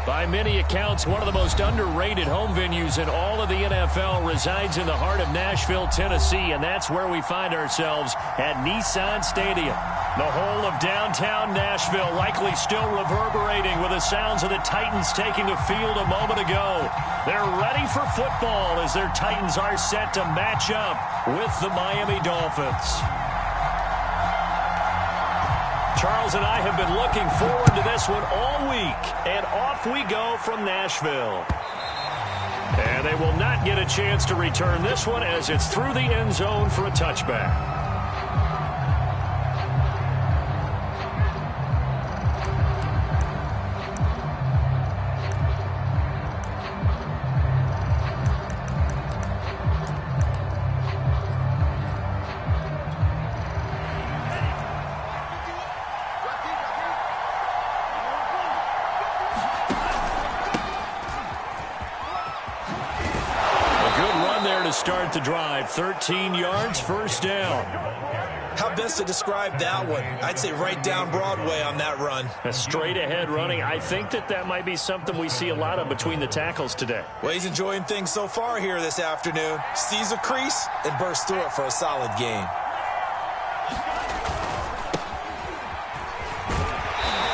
By many accounts, one of the most underrated home venues in all of the NFL resides in the heart of Nashville, Tennessee, and that's where we find ourselves at Nissan Stadium. The whole of downtown Nashville likely still reverberating with the sounds of the Titans taking the field a moment ago. They're ready for football as their Titans are set to match up with the Miami Dolphins. Charles and I have been looking forward to this one all week, and off we go from Nashville. And they will not get a chance to return this one as it's through the end zone for a touchback. Start the drive, 13 yards, first down. How best to describe that one? I'd say right down Broadway on that run. A straight ahead running. I think that might be something we see a lot of between the tackles today. Well, he's enjoying things so far here this afternoon. Sees a crease and bursts through it for a solid gain.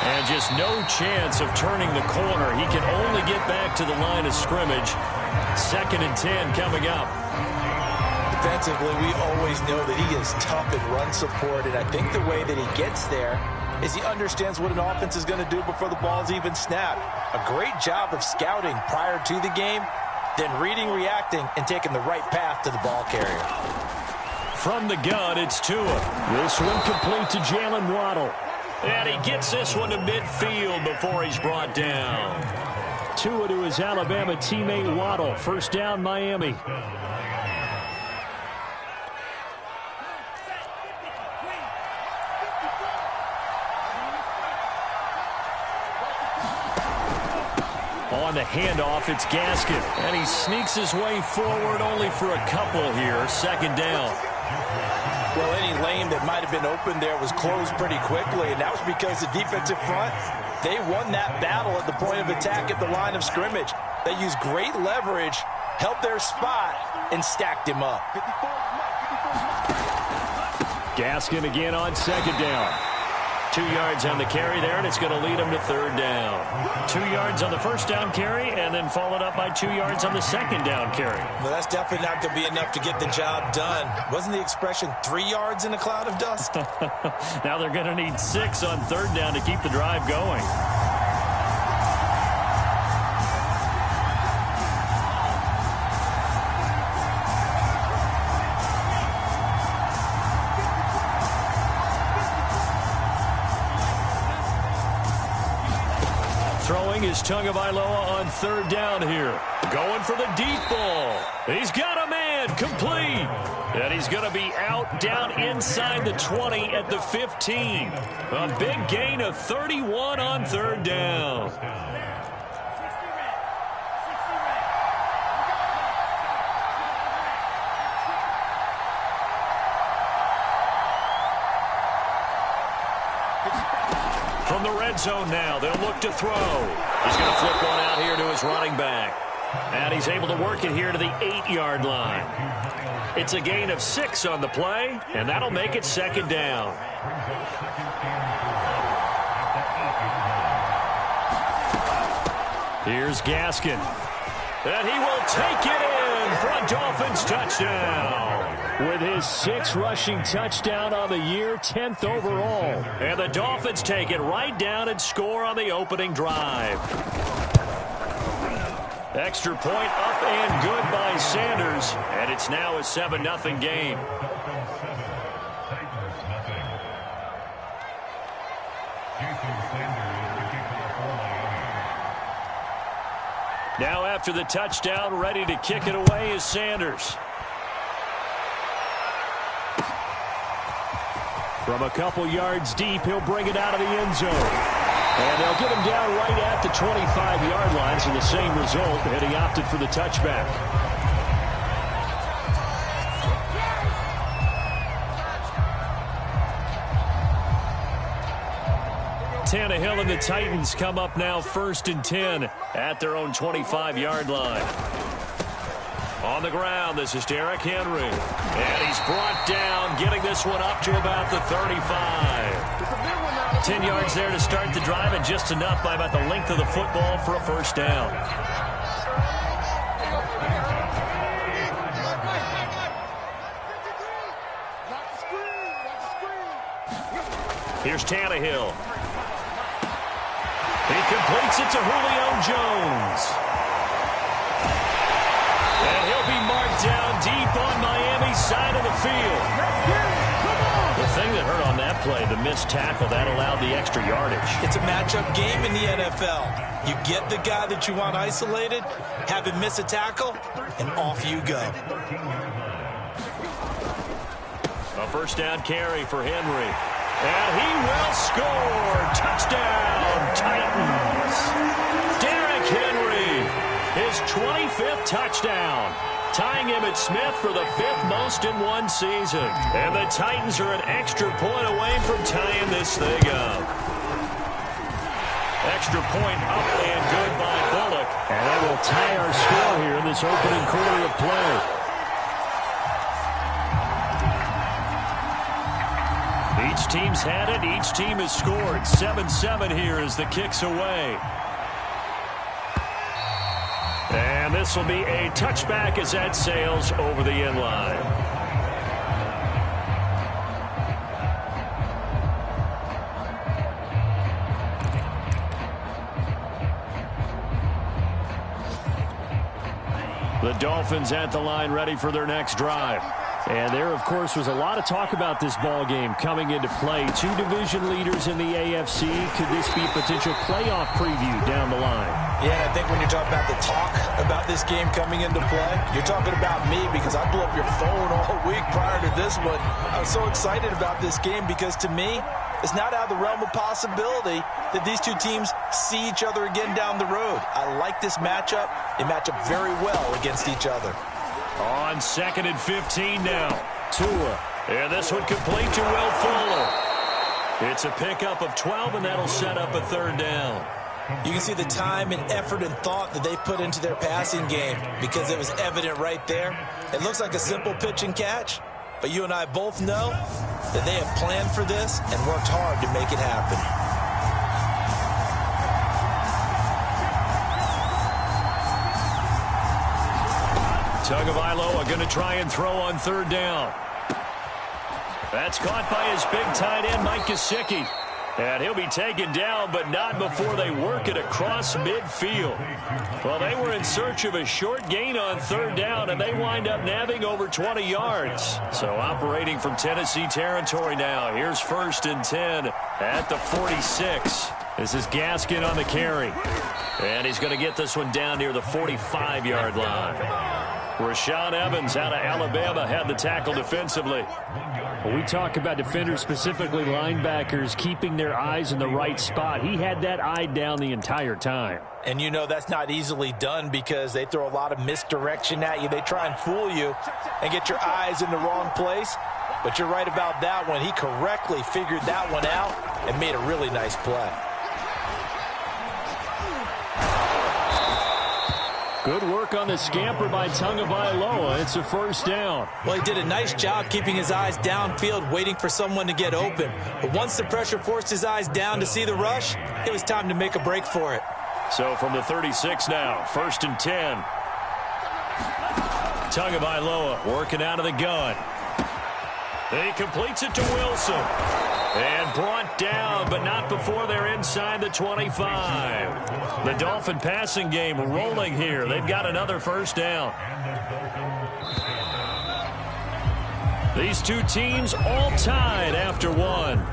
And just no chance of turning the corner. He can only get back to the line of scrimmage. 2nd and 10 coming up. Defensively, we always know that he is tough in run support, and I think the way that he gets there is he understands what an offense is going to do before the ball's even snapped. A great job of scouting prior to the game, then reading, reacting, and taking the right path to the ball carrier. From the gun, it's Tua. This one complete to Jalen Waddle. And he gets this one to midfield before he's brought down. Tua to his Alabama teammate Waddle. First down, Miami. On the handoff, it's Gaskin. And he sneaks his way forward only for a couple here. 2nd down. Well, any lane that might have been open there was closed pretty quickly, and that was because the defensive front, they won that battle at the point of attack at the line of scrimmage. They used great leverage, held their spot, and stacked him up. Gaskin again on 2nd down. 2 yards on the carry there, and it's going to lead him to 3rd down. 2 yards on the first down carry, and then followed up by 2 yards on the 2nd down carry. Well, that's definitely not going to be enough to get the job done. Wasn't the expression 3 yards in a cloud of dust? Now they're going to need 6 on 3rd down to keep the drive going. Throwing is Tagovailoa on 3rd down here. Going for the deep ball. He's got a man complete. And he's going to be out down inside the 20 at the 15. A big gain of 31 on 3rd down. From the red zone now, they'll look to throw. He's going to flip one out here to his running back. And he's able to work it here to the 8-yard line. It's a gain of 6 on the play, and that'll make it 2nd down. Here's Gaskin. And he will take it in for a Dolphins touchdown. With his 6th rushing touchdown on the year, 10th overall. And the Dolphins take it right down and score on the opening drive. Extra point up and good by Sanders. And it's now a 7-0 game. Now after the touchdown, ready to kick it away is Sanders. From a couple yards deep, he'll bring it out of the end zone. And they'll get him down right at the 25-yard line, so the same result, and he opted for the touchback. Tannehill and the Titans come up now 1st and 10 at their own 25-yard line. On the ground, this is Derrick Henry. And he's brought down, getting this one up to about the 35. 10 yards there to start the drive, and just enough by about the length of the football for a first down. Here's Tannehill. He completes it to Julio Jones. And he'll be marked down deep on Miami's side of the field. The thing that hurt on that play, the missed tackle, that allowed the extra yardage. It's a matchup game in the NFL. You get the guy that you want isolated, have him miss a tackle, and off you go. A first down carry for Henry. And he will score. Touchdown, Titans. Derrick Henry, his 25th touchdown, tying Emmitt Smith for the 5th most in one season. And the Titans are an extra point away from tying this thing up. Extra point up and good by Bullock. And that will tie our score here in this opening quarter of play. Each team's had it. Each team has scored. 7-7 here as the kick's away. And this will be a touchback as that sails over the end line. The Dolphins at the line ready for their next drive. And there, of course, was a lot of talk about this ball game coming into play. 2 division leaders in the AFC. Could this be a potential playoff preview down the line? Yeah, and I think when you're talking about the talk about this game coming into play, you're talking about me because I blew up your phone all week prior to this one. I was so excited about this game because, to me, it's not out of the realm of possibility that these two teams see each other again down the road. I like this matchup. They match up very well against each other. On 2nd and 15 now. Tua. And this one complete to Will Fuller. It's a pickup of 12, and that'll set up a 3rd down. You can see the time and effort and thought that they put into their passing game because it was evident right there. It looks like a simple pitch and catch, but you and I both know that they have planned for this and worked hard to make it happen. Tagovailoa going to try and throw on 3rd down. That's caught by his big tight end, Mike Gesicki. And he'll be taken down, but not before they work it across midfield. Well, they were in search of a short gain on 3rd down, and they wind up nabbing over 20 yards. So operating from Tennessee territory now. Here's 1st and 10 at the 46. This is Gaskin on the carry. And he's going to get this one down near the 45-yard line. Rashaan Evans out of Alabama had the tackle defensively. When we talk about defenders, specifically linebackers, keeping their eyes in the right spot, he had that eye down the entire time. And you know that's not easily done because they throw a lot of misdirection at you. They try and fool you and get your eyes in the wrong place. But you're right about that one. He correctly figured that one out and made a really nice play. Good work on the scamper by Tagovailoa. It's a 1st down. Well, he did a nice job keeping his eyes downfield, waiting for someone to get open. But once the pressure forced his eyes down to see the rush, it was time to make a break for it. So from the 36 now, 1st and 10. Tagovailoa working out of the gun. He completes it to Wilson. And brought down, but not before they're inside the 25. The Dolphin passing game rolling here. They've got another 1st down. These two teams all tied after one.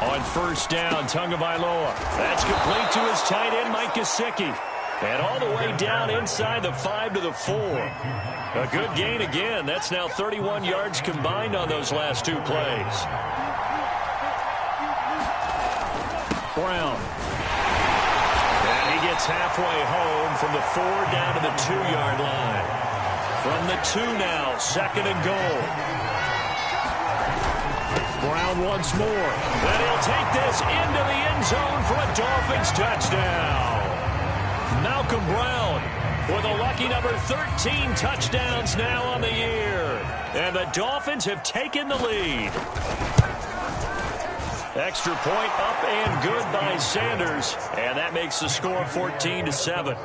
On 1st down, Tagovailoa. That's complete to his tight end, Mike Gesicki. And all the way down inside the 5 to the 4. A good gain again. That's now 31 yards combined on those last 2 plays. Brown. And he gets It's halfway home from the 4 down to the 2-yard line. From the 2 now, 2nd and goal. Brown once more. And he'll take this into the end zone for a Dolphins touchdown. Malcolm Brown with a lucky number 13 touchdowns now on the year. And the Dolphins have taken the lead. Extra point up and good by Sanders. And that makes the score 14-7.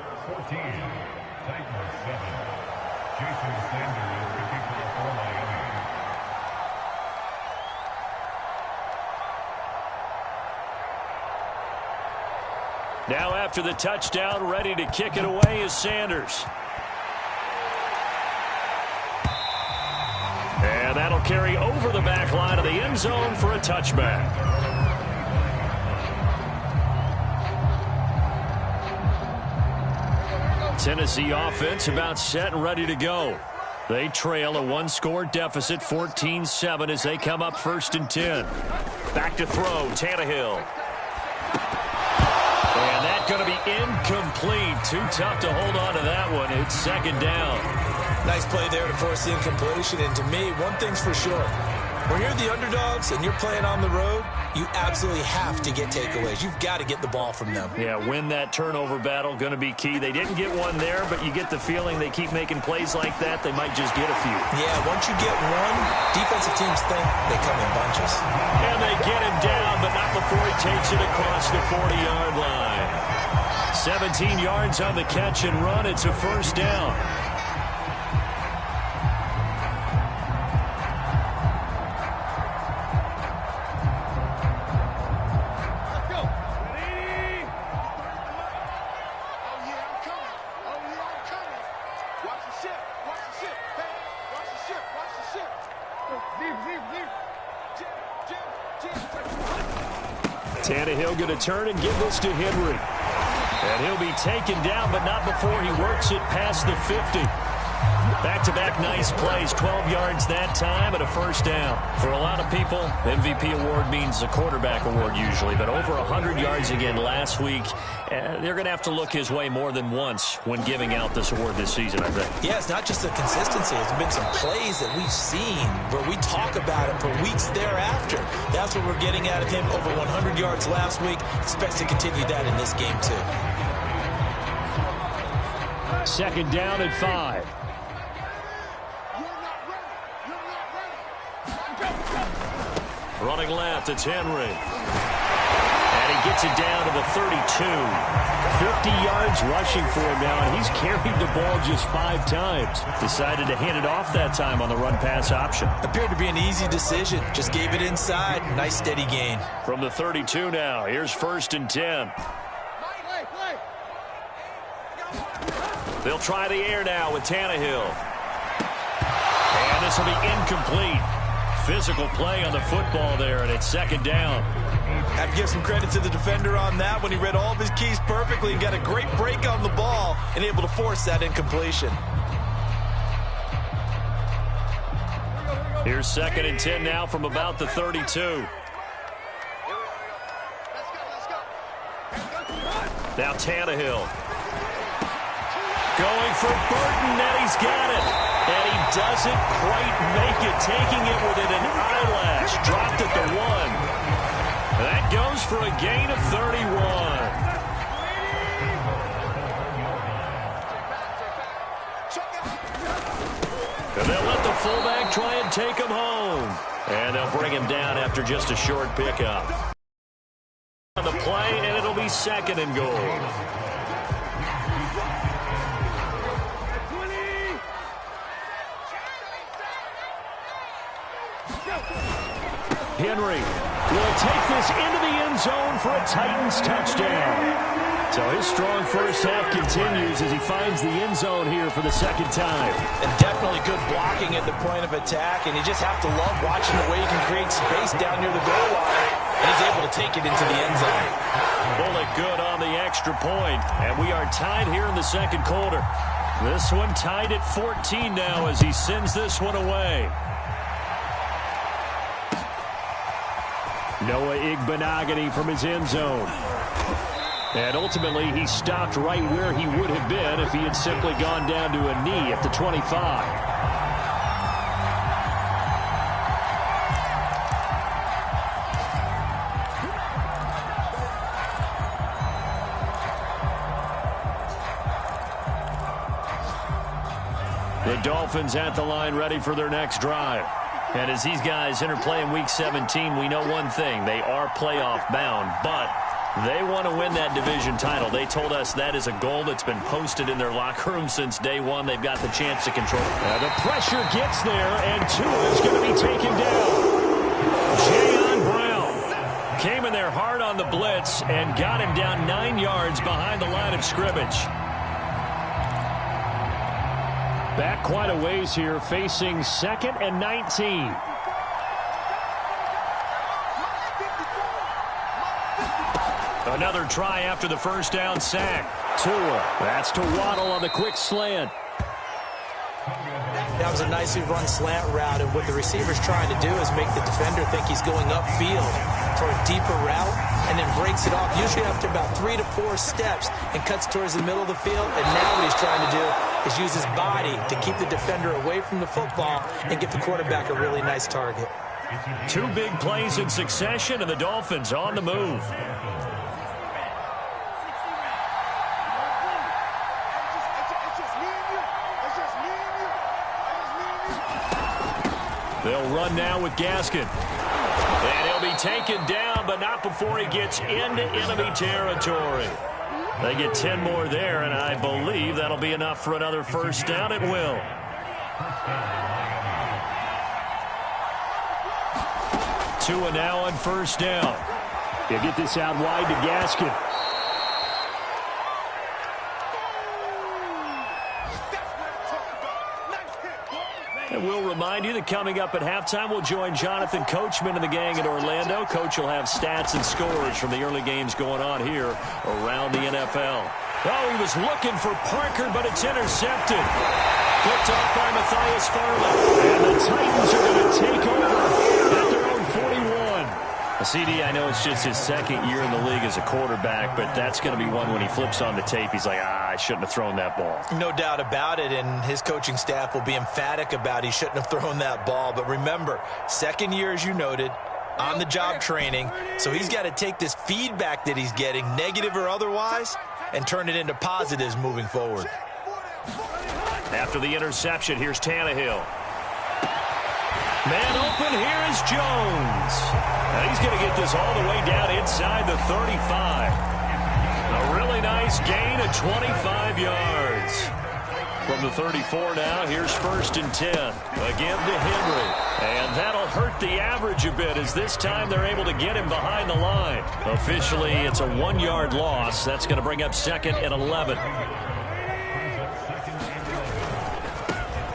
Now after the touchdown, ready to kick it away is Sanders. And that'll carry over the back line of the end zone for a touchback. Tennessee offense about set and ready to go. They trail a 1-score deficit, 14-7, as they come up 1st and 10. Back to throw, Tannehill. And that's going to be incomplete. Too tough to hold on to that one. It's 2nd down. Nice play there to force the incompletion. And to me, one thing's for sure. When you're the underdogs and you're playing on the road, you absolutely have to get takeaways. You've got to get the ball from them. Yeah, win that turnover battle, going to be key. They didn't get one there, but you get the feeling they keep making plays like that, they might just get a few. Yeah, once you get one, defensive teams think they come in bunches. And they get him down, but not before he takes it across the 40-yard line. 17 yards on the catch and run. It's a 1st down. Tannehill going to turn and give this to Henry. And he'll be taken down, but not before he works it past the 50. Back-to-back nice plays, 12 yards that time and a 1st down. For a lot of people, MVP award means the quarterback award usually, but over 100 yards again last week. They're going to have to look his way more than once when giving out this award this season, I think. Yeah, it's not just the consistency. It's been some plays that we've seen where we talk about it for weeks thereafter. That's what we're getting out of him. Over 100 yards last week. Expects to continue that in this game, too. 2nd down and 5. Running left, it's Henry. And he gets it down to the 32. 50 yards rushing for him now, and he's carried the ball just 5 times. Decided to hand it off that time on the run-pass option. Appeared to be an easy decision. Just gave it inside. Nice, steady gain. From the 32 now, here's 1st and 10. They'll try the air now with Tannehill. And this will be incomplete. Physical play on the football there, and it's 2nd down. Have to give some credit to the defender on that when he read all of his keys perfectly and got a great break on the ball and able to force that incompletion. Here's 2nd and 10 now from about the 32. Now Tannehill. Going for Burton, and he's got it. And he doesn't quite make it, taking it within an eyelash. Dropped at the 1. That goes for a gain of 31. And they'll let the fullback try and take him home. And they'll bring him down after just a short pickup. On the play, and it'll be 2nd and goal. Henry will take this into the end zone for a Titans touchdown. So his strong first half continues as he finds the end zone here for the 2nd time. And definitely good blocking at the point of attack, and you just have to love watching the way he can create space down near the goal line, and he's able to take it into the end zone. Bullet good on the extra point, and we are tied here in the 2nd quarter. This one tied at 14 now as he sends this one away. Noah Igbenogany from his end zone. And ultimately, he stopped right where he would have been if he had simply gone down to a knee at the 25. The Dolphins at the line ready for their next drive. And as these guys interplay in Week 17, we know one thing. They are playoff bound, but they want to win that division title. They told us that is a goal that's been posted in their locker room since day one. They've got the chance to control it. The pressure gets there, and Tua is going to be taken down. Jayon Brown came in there hard on the blitz and got him down 9 yards behind the line of scrimmage. Back quite a ways here, facing 2nd and 19. Another try after the first down sack. Tua. That's to Waddle on the quick slant. That was a nicely run slant route, and what the receiver's trying to do is make the defender think he's going upfield for a deeper route, and then breaks it off, usually after about 3 to 4 steps, and cuts towards the middle of the field. And now what he's trying to do is use his body to keep the defender away from the football and give the quarterback a really nice target. 2 big plays in succession, and the Dolphins on the move. They'll run now with Gaskin. And he'll be taken down, but not before he gets into enemy territory. They get 10 more there, and I believe that'll be enough for another first down. It will. Tua now on first down. They get this out wide to Gaskin. And we'll remind you that coming up at halftime, we'll join Jonathan Coachman and the gang in Orlando. Coach will have stats and scores from the early games going on here around the NFL. Oh, he was looking for Parker, but it's intercepted. Picked off by Matthias Farley. And the Titans are going to take over at their own 41. CD, I know it's just his 2nd year in the league as a quarterback, but that's going to be one when he flips on the tape, he's like, I shouldn't have thrown that ball. No doubt about it, and his coaching staff will be emphatic about he shouldn't have thrown that ball. But remember, 2nd year, as you noted, on-the-job training, so he's got to take this feedback that he's getting, negative or otherwise, and turn it into positives moving forward. After the interception, here's Tannehill. Man open, here is Jones. Now he's going to get this all the way down inside the 35. A really nice gain of 25 yards. From the 34 now, here's 1st and 10. Again to Henry. And that'll hurt the average a bit as this time they're able to get him behind the line. Officially, it's a 1-yard loss. That's going to bring up 2nd and 11.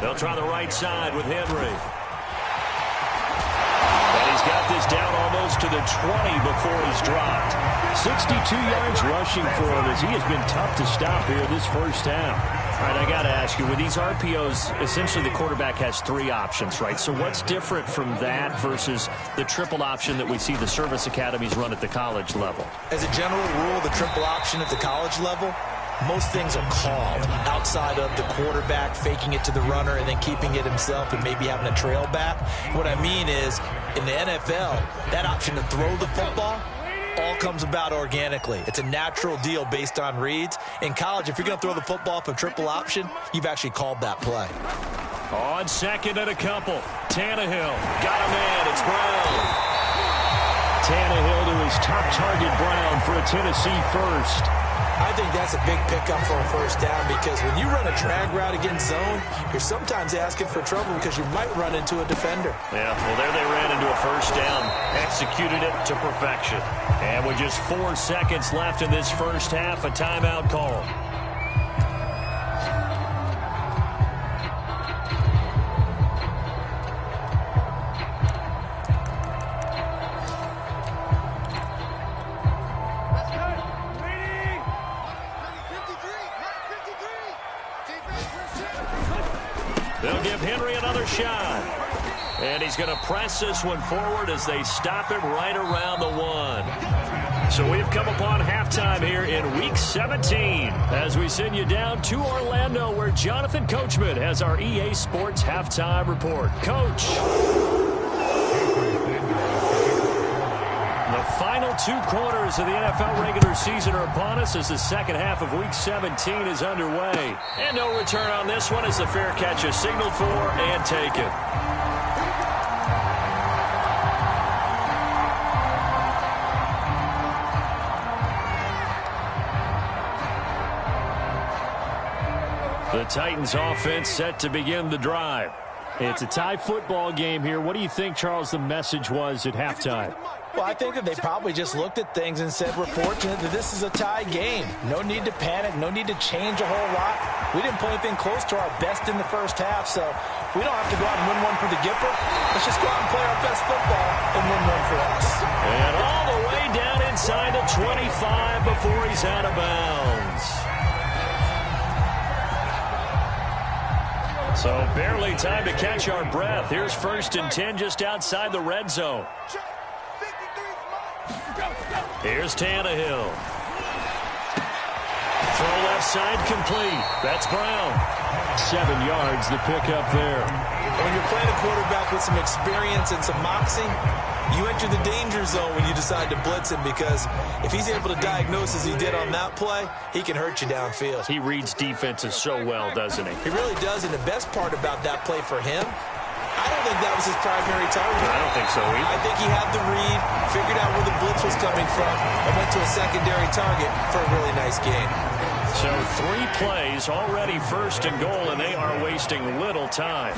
They'll try the right side with Henry. He's got this down almost to the 20 before he's dropped. 62 yards rushing for him as he has been tough to stop here this first half. All right, I got to ask you, with these RPOs, essentially the quarterback has 3 options, right? So what's different from that versus the triple option that we see the service academies run at the college level? As a general rule, the triple option at the college level, most things are called outside of the quarterback faking it to the runner and then keeping it himself and maybe having a trail back. What I mean is, in the NFL, that option to throw the football all comes about organically. It's a natural deal based on reads. In college, if you're going to throw the football for triple option, you've actually called that play. On 2nd and a couple, Tannehill got a man. It's Brown. Tannehill to his top target, Brown, for a Tennessee first. I think that's a big pickup for a first down because when you run a drag route against zone, you're sometimes asking for trouble because you might run into a defender. Yeah, well, there they ran into a first down, executed it to perfection. And with just 4 seconds left in this first half, a timeout call. They'll give Henry another shot. And he's going to press this one forward as they stop him right around the 1. So we've come upon halftime here in Week 17 as we send you down to Orlando where Jonathan Coachman has our EA Sports Halftime Report. Coach. The final 2 quarters of the NFL regular season are upon us as the second half of Week 17 is underway. And no return on this one as the fair catch is signaled for and taken. The Titans offense set to begin the drive. It's a tie football game here. What do you think, Charles, the message was at halftime? Well, I think that they probably just looked at things and said, we're fortunate that this is a tie game. No need to panic. No need to change a whole lot. We didn't play anything close to our best in the first half, so we don't have to go out and win one for the Gipper. Let's just go out and play our best football and win one for us. And all the way down inside the 25 before he's out of bounds. So barely time to catch our breath. Here's 1st and 10 just outside the red zone. Here's Tannehill. Throw left side complete. That's Brown. 7 yards the pickup there. When you're playing a quarterback with some experience and some moxie, you enter the danger zone when you decide to blitz him because if he's able to diagnose as he did on that play, he can hurt you downfield. He reads defenses so well, doesn't he? He really does, and the best part about that play for him, I don't think that was his primary target. I don't think so either. I think he had the read, figured out where the blitz was coming from, and went to a secondary target for a really nice gain. So 3 plays already 1st and goal, and they are wasting little time.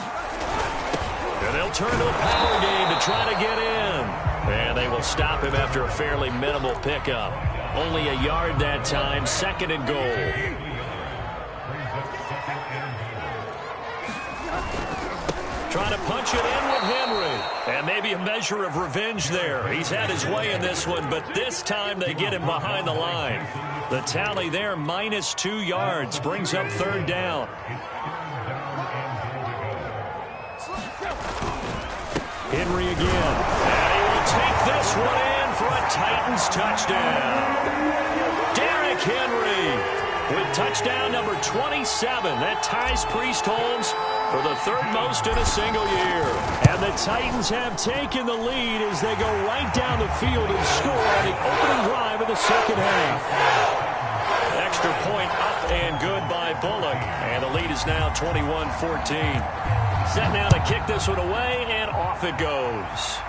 And they'll turn to a power game to try to get in. And they will stop him after a fairly minimal pickup. Only a yard that time, 2nd and goal. Trying to punch it in with Henry. And maybe a measure of revenge there. He's had his way in this one, but this time they get him behind the line. The tally there, -2 yards, brings up 3rd down. Henry again. And he will take this one in for a Titans touchdown. Derrick Henry with touchdown number 27. That ties Priest Holmes for the 3rd most in a single year. And the Titans have taken the lead as they go right down the field and score on the opening drive of the second half. Extra point up and good by Bullock. And the lead is now 21-14. Set now to kick this one away, and off it goes.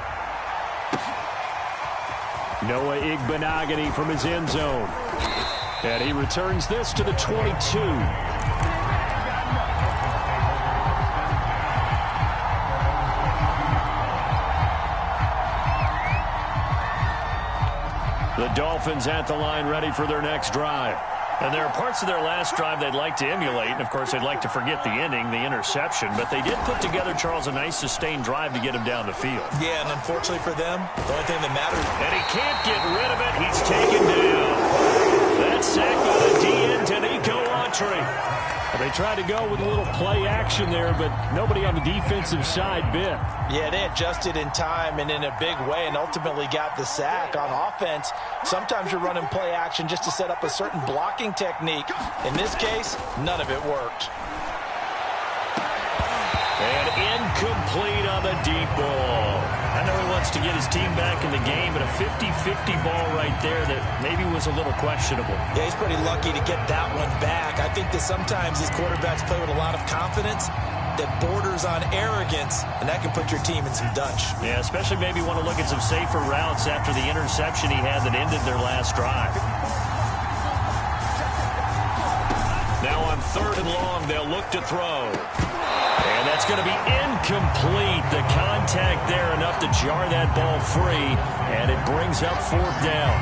Noah Igbenogany from his end zone. And he returns this to the 22. The Dolphins at the line ready for their next drive. And there are parts of their last drive they'd like to emulate, and of course they'd like to forget the ending, the interception, but they did put together, Charles, a nice sustained drive to get him down the field. Yeah, and unfortunately for them, the only thing that matters. And he can't get rid of it. He's taken down. That's sacked by the DN, Danico Autry. They tried to go with a little play action there, but nobody on the defensive side bit. Yeah, they adjusted in time and in a big way and ultimately got the sack. On offense, sometimes you're running play action just to set up a certain blocking technique. In this case, none of it worked. And incomplete on the deep ball. I know he wants to get his team back in the game, but a 50-50 ball right there that maybe was a little questionable. Yeah, he's pretty lucky to get that one back. I think that sometimes these quarterbacks play with a lot of confidence that borders on arrogance, and that can put your team in some Dutch. Yeah, especially maybe want to look at some safer routes after the interception he had that ended their last drive. Now on 3rd and long, they'll look to throw. And that's going to be incomplete. The contact there enough to jar that ball free, and it brings up 4th down.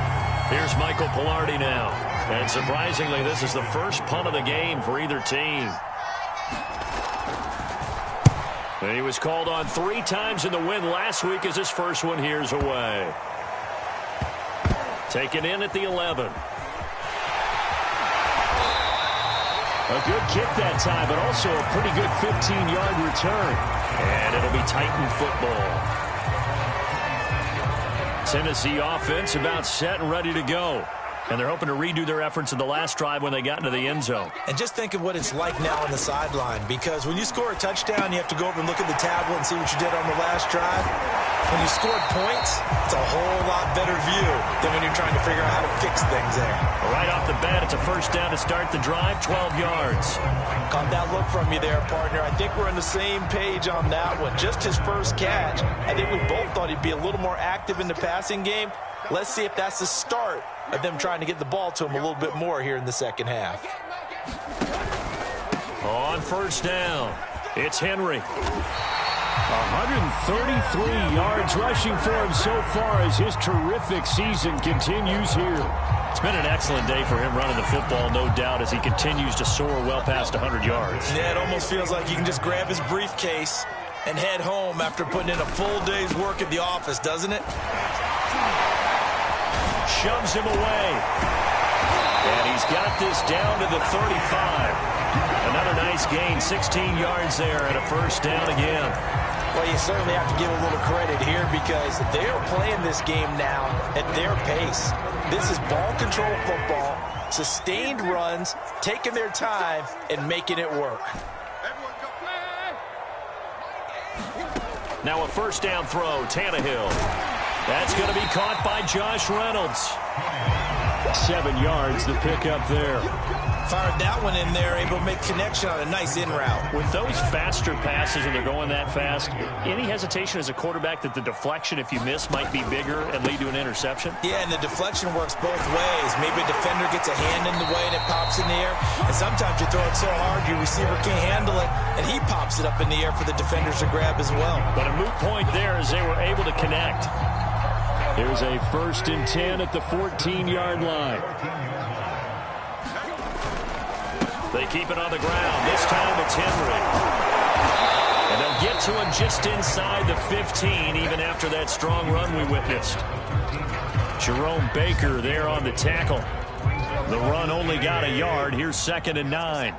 Here's Michael Palardy now. And surprisingly, this is the first punt of the game for either team. And he was called on 3 times in the win last week as his first one here's away. Taken in at the 11. A good kick that time, but also a pretty good 15-yard return. And it'll be Titan football. Tennessee offense about set and ready to go. And they're hoping to redo their efforts in the last drive when they got into the end zone. And just think of what it's like now on the sideline, because when you score a touchdown, you have to go over and look at the tablet and see what you did on the last drive. When you scored points, it's a whole lot better view than when you're trying to figure out how to fix things there. Right off the bat, it's a first down to start the drive, 12 yards. Caught that look from you there, partner. I think we're on the same page on that one. Just his first catch. I think we both thought he'd be a little more active in the passing game. Let's see if that's the start of them trying to get the ball to him a little bit more here in the second half. On first down, it's Henry. 133 yards rushing for him so far as his terrific season continues here. It's been an excellent day for him running the football, no doubt, as he continues to soar well past 100 yards. Yeah, it almost feels like he can just grab his briefcase and head home after putting in a full day's work at the office, doesn't it? Shoves him away. And he's got this down to the 35. Another nice gain, 16 yards there and a first down again. Well, you certainly have to give a little credit here because they're playing this game now at their pace. This is ball control football, sustained runs, taking their time and making it work. Now a first down throw, Tannehill. That's going to be caught by Josh Reynolds. 7 yards, the pickup there. Fired that one in there, able to make connection on a nice in route. With those faster passes and they're going that fast, any hesitation as a quarterback that the deflection, if you miss, might be bigger and lead to an interception? Yeah, and the deflection works both ways. Maybe a defender gets a hand in the way and it pops in the air. And sometimes you throw it so hard your receiver can't handle it, and he pops it up in the air for the defenders to grab as well. But a moot point there as they were able to connect. There's a 1st and 10 at the 14-yard line. They keep it on the ground. This time it's Henry. And they'll get to him just inside the 15, even after that strong run we witnessed. Jerome Baker there on the tackle. The run only got a yard. Here's 2nd and 9.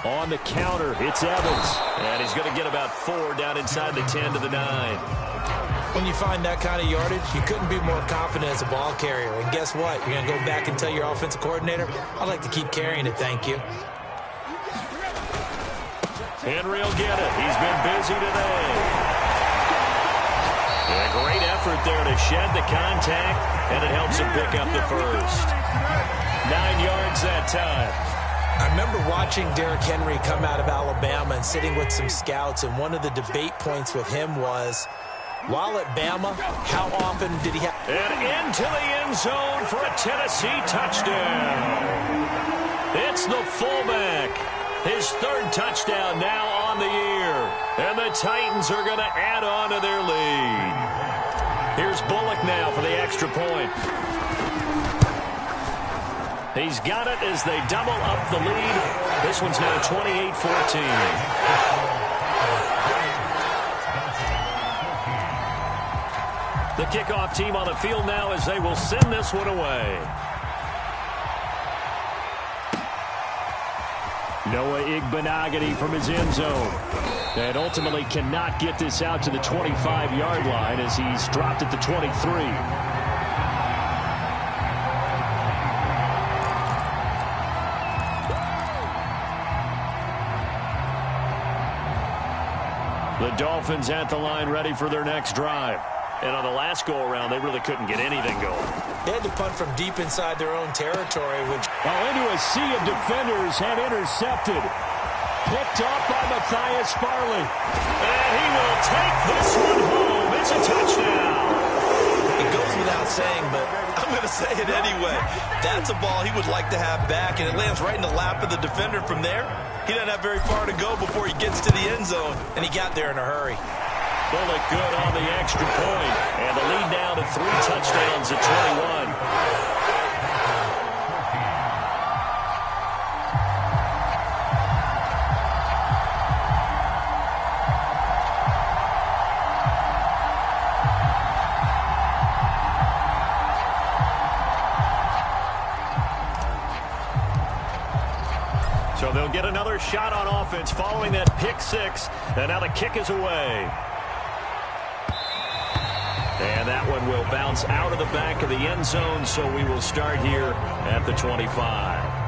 On the counter, it's Evans. And he's going to get about 4 down inside the 10 to the 9. When you find that kind of yardage, you couldn't be more confident as a ball carrier. And guess what? You're going to go back and tell your offensive coordinator, I'd like to keep carrying it, thank you. Henry will get it. He's been busy today. And a great effort there to shed the contact, and it helps him pick up the first. 9 yards that time. I remember watching Derrick Henry come out of Alabama and sitting with some scouts, and one of the debate points with him was, while at Bama, how often did he have... And into the end zone for a Tennessee touchdown. It's the fullback. His 3rd touchdown now on the year. And the Titans are going to add on to their lead. Here's Bullock now for the extra point. He's got it as they double up the lead. This one's now 28-14. The kickoff team on the field now as they will send this one away. Noah Igbenogany from his end zone. And ultimately cannot get this out to the 25-yard line as he's dropped at the 23. The Dolphins at the line ready for their next drive. And on the last go-around, they really couldn't get anything going. They had to punt from deep inside their own territory. Into a sea of defenders and intercepted. Picked off by Matthias Farley. And he will take this one home. It's a touchdown. It goes without saying, but I'm going to say it anyway. That's a ball he would like to have back, and it lands right in the lap of the defender from there. He doesn't have very far to go before he gets to the end zone, and he got there in a hurry. Bullock good on the extra point, and the lead now to 3 touchdowns at 21. So they'll get another shot on offense following that pick six. And now the kick is away. And that one will bounce out of the back of the end zone, so we will start here at the 25.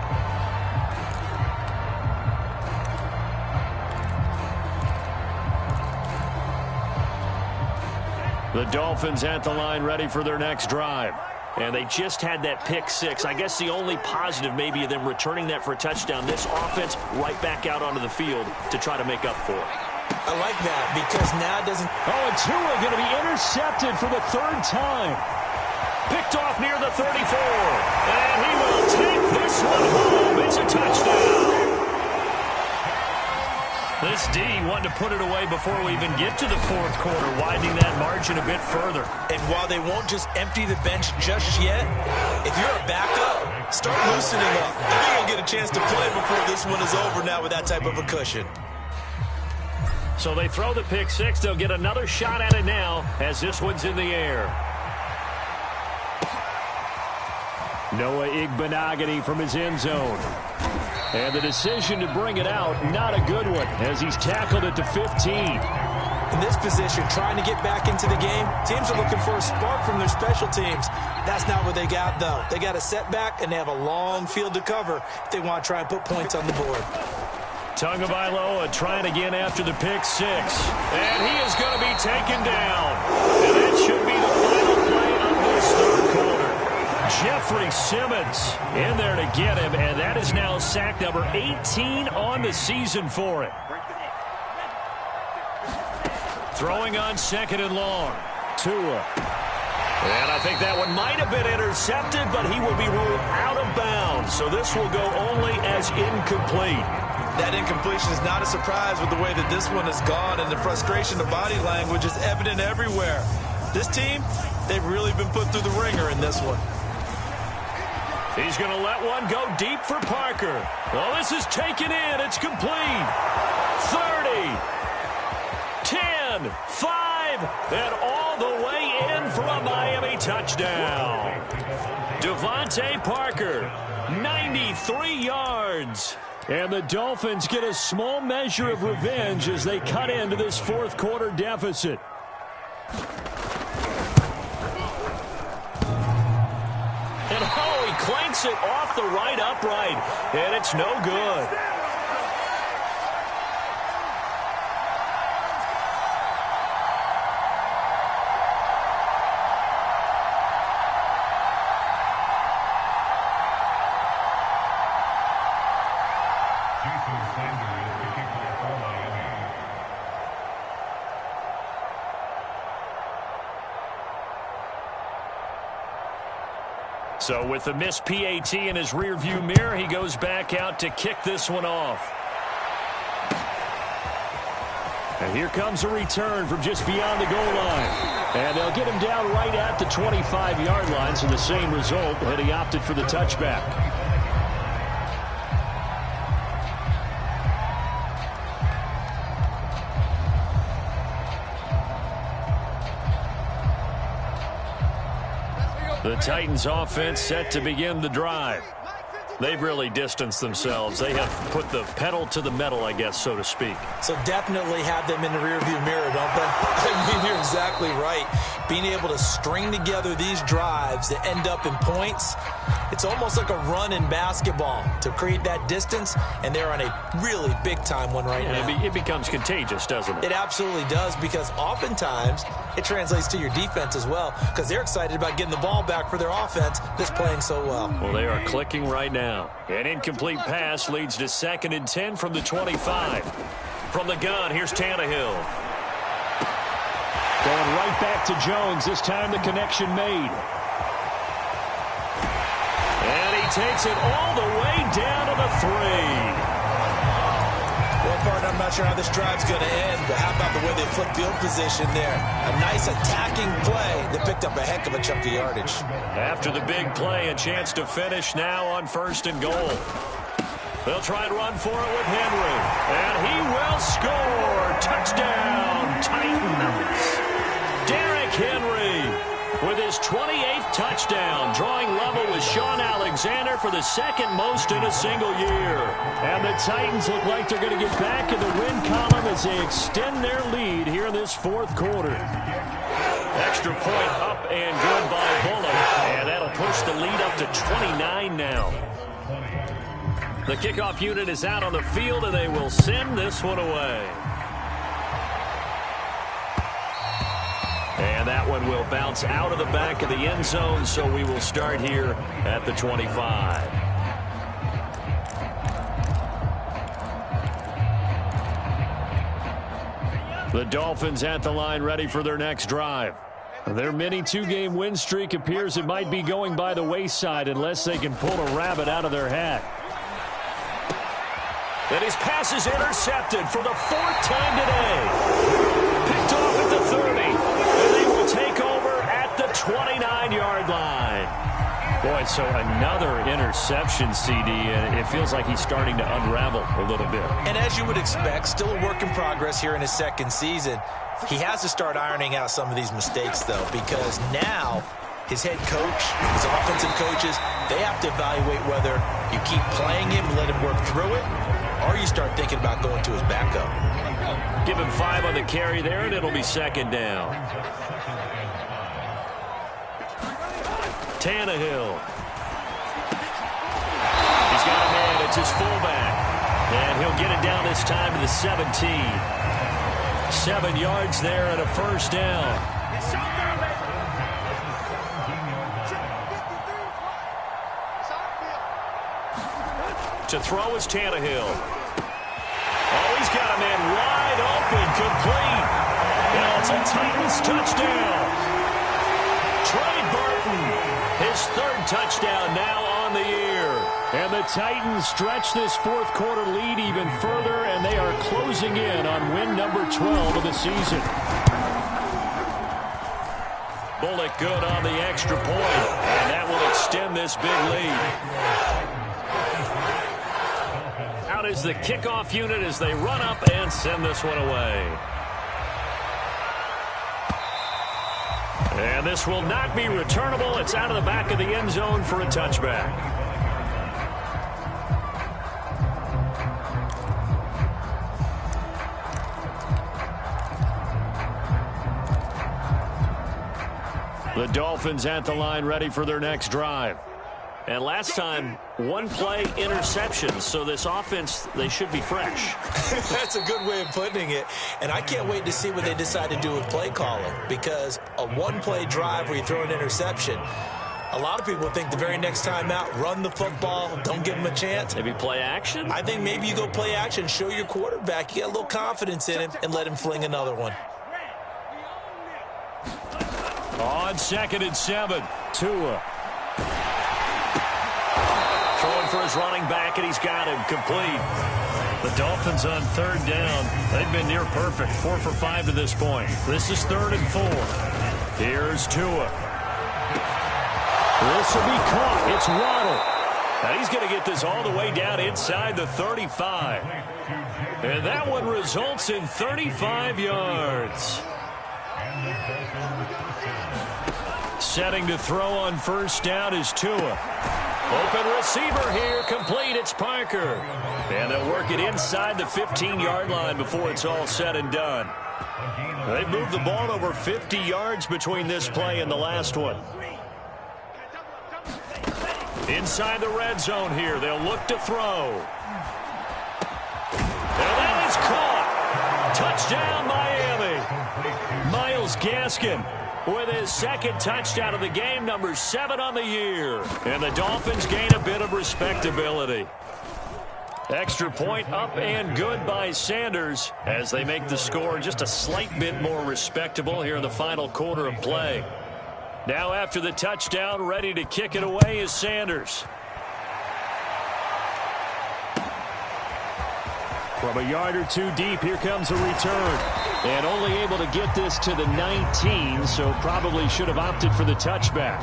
The Dolphins at the line ready for their next drive. And they just had that pick six. I guess the only positive maybe of them returning that for a touchdown. This offense right back out onto the field to try to make up for it. I like that because now it doesn't... Oh, and Tua going to be intercepted for the third time. Picked off near the 34. And he will take this one home. It's a touchdown. This D wanted to put it away before we even get to the fourth quarter, widening that margin a bit further. And while they won't just empty the bench just yet, if you're a backup, start loosening up. You're going to get a chance to play before this one is over now with that type of a cushion. So they throw the pick six. They'll get another shot at it now as this one's in the air. Noah Igbenogany from his end zone. And the decision to bring it out, not a good one, as he's tackled at the 15. In this position, trying to get back into the game, teams are looking for a spark from their special teams. That's not what they got, though. They got a setback, and they have a long field to cover if they want to try and put points on the board. Tagovailoa trying again after the pick six. And he is going to be taken down. And that should be the final play of this third quarter. Jeffrey Simmons in there to get him, and that is now sack number 18 on the season for it. Throwing on second and long. Tua. And I think that one might have been intercepted, but he will be ruled out of bounds. So this will go only as incomplete. That incompletion is not a surprise with the way that this one has gone, and the frustration of body language is evident everywhere. This team, they've really been put through the ringer in this one. He's going to let one go deep for Parker. Oh, this is taken in. It's complete. 30, 10, 5, and all the way in for a Miami touchdown. Devontae Parker, 93 yards. And the Dolphins get a small measure of revenge as they cut into this fourth quarter deficit. And oh, he clanks it off the right upright, and it's no good. So with the missed PAT in his rearview mirror, he goes back out to kick this one off. And here comes a return from just beyond the goal line. And they'll get him down right at the 25-yard line, so the same result, but he opted for the touchback. The Titans offense set to begin the drive. They've really distanced themselves. They have put the pedal to the metal, I guess, so to speak. So definitely have them in the rearview mirror, don't they? I mean, you're exactly right. Being able to string together these drives that end up in points, it's almost like a run in basketball to create that distance, and they're on a really big-time one right now. It becomes contagious, doesn't it? It absolutely does, because oftentimes it translates to your defense as well, because they're excited about getting the ball back for their offense that's playing so well. Well, they are clicking right now. An incomplete pass leads to 2nd and 10 from the 25. From the gun, here's Tannehill. Going right back to Jones. This time the connection made. And he takes it all the way down to the 3. Well, partner, I'm not sure how this drive's going to end, but how about the way they flip field position there? A nice attacking play that picked up a heck of a chunk of yardage. After the big play, a chance to finish now on 1st and goal. They'll try and run for it with Henry. And he will score. Touchdown, Titans. Derrick Henry with his 28th touchdown, drawing level with Shaun Alexander for the second most in a single year. And the Titans look like they're going to get back in the win column as they extend their lead here in this fourth quarter. Extra point up and good by Bullock, and that'll push the lead up to 29 now. The kickoff unit is out on the field, and they will send this one away. And that one will bounce out of the back of the end zone, so we will start here at the 25. The Dolphins at the line, ready for their next drive. Their mini two-game win streak appears it might be going by the wayside unless they can pull a rabbit out of their hat. And his pass is intercepted for the fourth time today. Picked off at the 30. And they will take over at the 29-yard line. Boy, so another interception, CD, and it feels like he's starting to unravel a little bit. And as you would expect, still a work in progress here in his second season. He has to start ironing out some of these mistakes, though, because now his head coach, his offensive coaches, they have to evaluate whether you keep playing him and let him work through it, or you start thinking about going to his backup. Give him 5 on the carry there, and it'll be second down. Tannehill. He's got a man. It's his fullback. And he'll get it down this time to the 17. 7 yards there and a first down. To throw is Tannehill. Oh, he's got a man wide open, complete. And it's a Titans touchdown. Trey Burton, his third touchdown now on the year. And the Titans stretch this fourth quarter lead even further, and they are closing in on win number 12 of the season. Bullock good on the extra point, and that will extend this big lead. Out is the kickoff unit as they run up and send this one away. And this will not be returnable. It's out of the back of the end zone for a touchback. The Dolphins at the line, ready for their next drive. And last time, one play interception. So this offense, they should be fresh. That's a good way of putting it. And I can't wait to see what they decide to do with play calling. Because a one-play drive where you throw an interception, a lot of people think the very next time out, run the football, don't give him a chance. Maybe play action? I think maybe you go play action, show your quarterback, you get a little confidence in him, and let him fling another one. On 2nd and 7, Tua. Throwing for his running back, and he's got him complete. The Dolphins on 3rd down. They've been near perfect, 4 for 5 to this point. This is 3rd and 4. Here's Tua. This will be caught. It's Waddle. Now he's going to get this all the way down inside the 35. And that one results in 35 yards. Setting to throw on 1st down is Tua. Open receiver here, complete, it's Parker. And they'll work it inside the 15-yard line before it's all said and done. They've moved the ball over 50 yards between this play and the last one. Inside the red zone here, they'll look to throw. And that is caught. Touchdown, Miami. Myles Gaskin with his 2nd touchdown of the game, number 7 on the year. And the Dolphins gain a bit of respectability. Extra point up and good by Sanders as they make the score just a slight bit more respectable here in the final quarter of play. Now after the touchdown, ready to kick it away is Sanders. From a yard or two deep, here comes a return. And only able to get this to the 19, so probably should have opted for the touchback.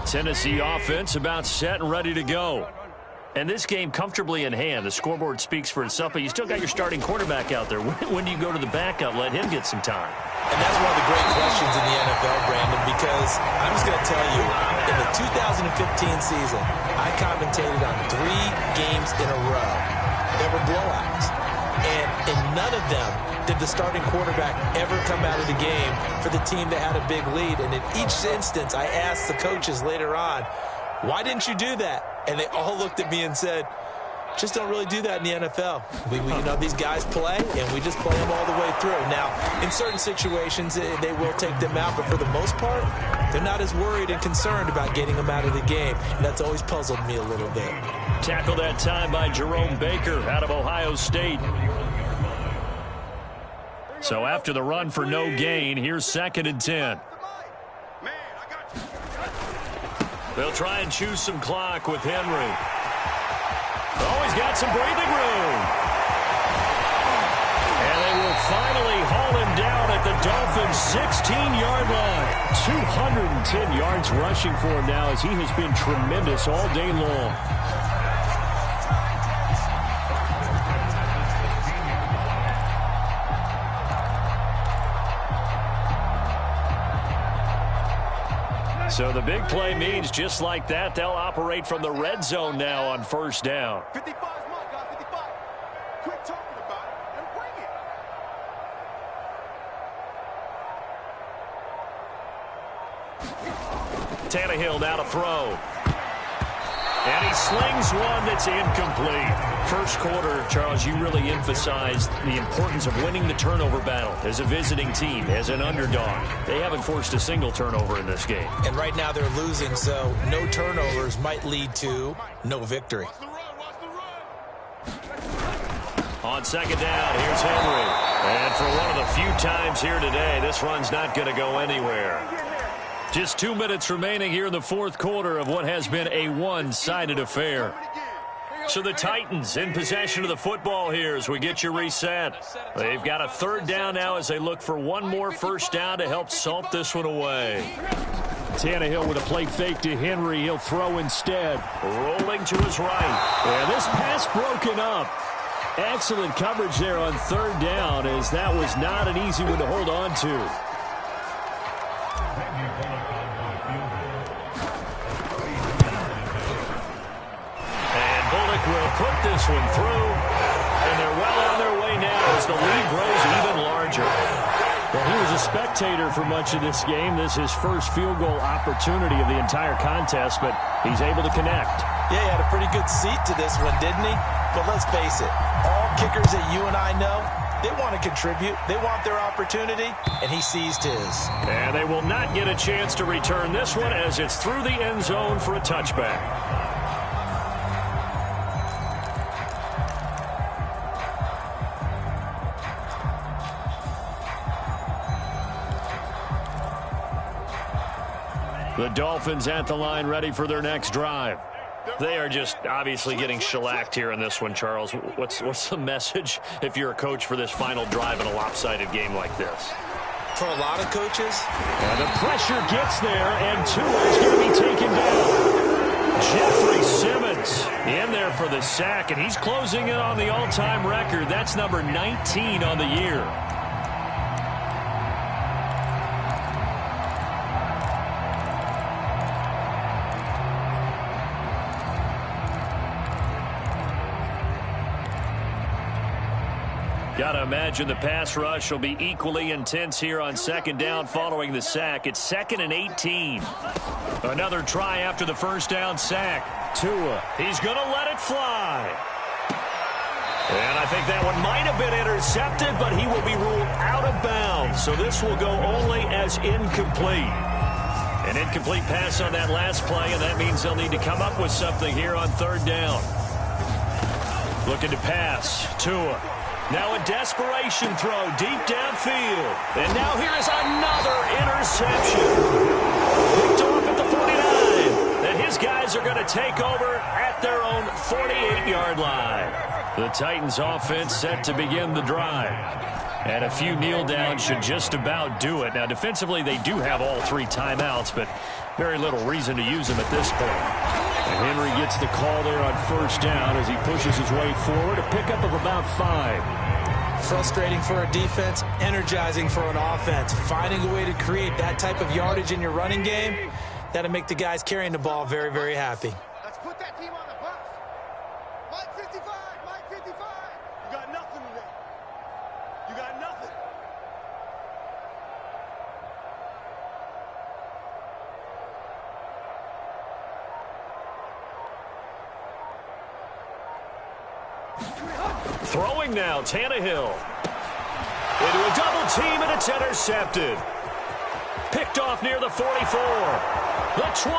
Tennessee offense about set and ready to go. And this game comfortably in hand. The scoreboard speaks for itself, but you still got your starting quarterback out there. When do you go to the backup, let him get some time? And that's one of the great questions in the NFL, Brandon, because I'm just going to tell you, in the 2015 season, I commentated on 3 games in a row that were blowouts. And in none of them did the starting quarterback ever come out of the game for the team that had a big lead. And in each instance, I asked the coaches later on, why didn't you do that? And they all looked at me and said, just don't really do that in the NFL. These guys play, and we just play them all the way through. Now, in certain situations, they will take them out, but for the most part, they're not as worried and concerned about getting them out of the game. And that's always puzzled me a little bit. Tackle that time by Jerome Baker out of Ohio State. So after the run for no gain, here's 2nd and 10. They'll try and choose some clock with Henry. Oh, he's got some breathing room. And they will finally haul him down at the Dolphins' 16-yard line. 210 yards rushing for him now as he has been tremendous all day long. So the big play means just like that, they'll operate from the red zone now on 1st down. 55 is mine, guys, 55. Quit talking about it and bring it. Tannehill now to throw. And he slings one that's incomplete. First quarter, Charles, you really emphasized the importance of winning the turnover battle as a visiting team, as an underdog. They haven't forced a single turnover in this game. And right now they're losing, so no turnovers might lead to no victory. On 2nd down, here's Henry. And for one of the few times here today, this run's not going to go anywhere. Just 2 minutes remaining here in the 4th quarter of what has been a one-sided affair. So the Titans in possession of the football here as we get you reset. They've got a 3rd down now as they look for one more 1st down to help salt this one away. Tannehill with a play fake to Henry. He'll throw instead. Rolling to his right. And this pass broken up. Excellent coverage there on 3rd down as that was not an easy one to hold on to. Will put this one through, and they're well on their way now as the lead grows even larger. Well, he was a spectator for much of this game. This is his first field goal opportunity of the entire contest, but he's able to connect. Yeah, he had a pretty good seat to this one, didn't he? But let's face it, all kickers that you and I know, they want to contribute. They want their opportunity, and he seized his. And they will not get a chance to return this one as it's through the end zone for a touchback. The Dolphins at the line ready for their next drive. They are just obviously getting shellacked here in this one, Charles. What's the message if you're a coach for this final drive in a lopsided game like this? For a lot of coaches. And the pressure gets there, and Tua is going to be taken down. Jeffrey Simmons in there for the sack, and he's closing in on the all-time record. That's number 19 on the year. Got to imagine the pass rush will be equally intense here on 2nd down following the sack. It's 2nd and 18. Another try after the 1st down sack. Tua, he's going to let it fly. And I think that one might have been intercepted, but he will be ruled out of bounds. So this will go only as incomplete. An incomplete pass on that last play, and that means they'll need to come up with something here on 3rd down. Looking to pass. Tua. Now a desperation throw deep downfield. And now here is another interception. Picked off at the 49. And his guys are going to take over at their own 48-yard line. The Titans offense set to begin the drive. And a few kneel downs should just about do it. Now defensively they do have all 3 timeouts, but Very little reason to use him at this point. And Henry gets the call there on first down as he pushes his way forward. A pickup of about 5. Frustrating for a defense, energizing for an offense. Finding a way to create that type of yardage in your running game, that'll make the guys carrying the ball very, very happy. Let's put that team on the bus. Mike 55, Mike 55. You got nothing today. You got nothing. Throwing now, Tannehill. Into a double team, and it's intercepted. Picked off near the 44. The 20.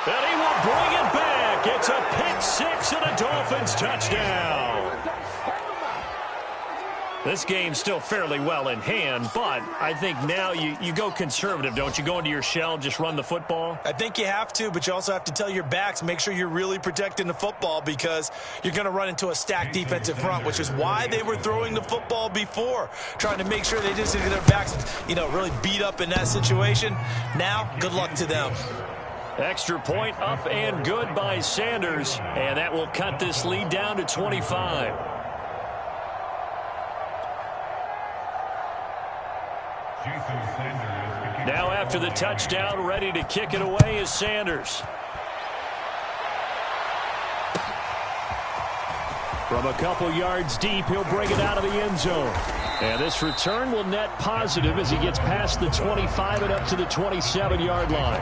And he will bring it back. It's a pick six and a Dolphins touchdown. This game's still fairly well in hand, but I think now you go conservative, don't you? Go into your shell, just run the football? I think you have to, but you also have to tell your backs, make sure you're really protecting the football because you're going to run into a stacked defensive front, which is why they were throwing the football before, trying to make sure they just get their backs, really beat up in that situation. Now, good luck to them. Extra point up and good by Sanders, and that will cut this lead down to 25. Now after the touchdown, ready to kick it away is Sanders. From a couple yards deep, he'll bring it out of the end zone. And this return will net positive as he gets past the 25 and up to the 27-yard line.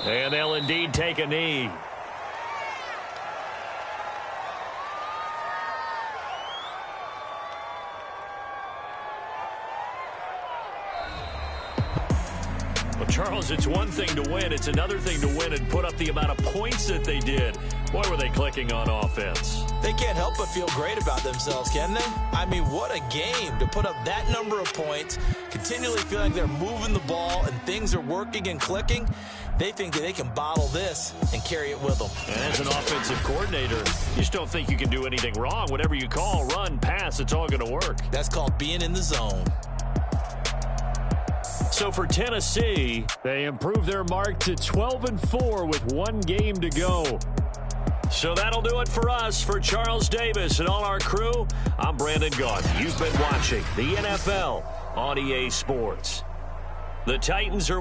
And they'll indeed take a knee. Well, Charles, it's one thing to win. It's another thing to win and put up the amount of points that they did. Boy, were they clicking on offense. They can't help but feel great about themselves, can they? I mean, what a game to put up that number of points, continually feeling they're moving the ball and things are working and clicking. They think that they can bottle this and carry it with them. And as an offensive coordinator, you just don't think you can do anything wrong. Whatever you call, run, pass, it's all going to work. That's called being in the zone. So for Tennessee, they improve their mark to 12-4 with one game to go. So that'll do it for us. For Charles Davis and all our crew, I'm Brandon Gaudin. You've been watching the NFL on EA Sports. The Titans are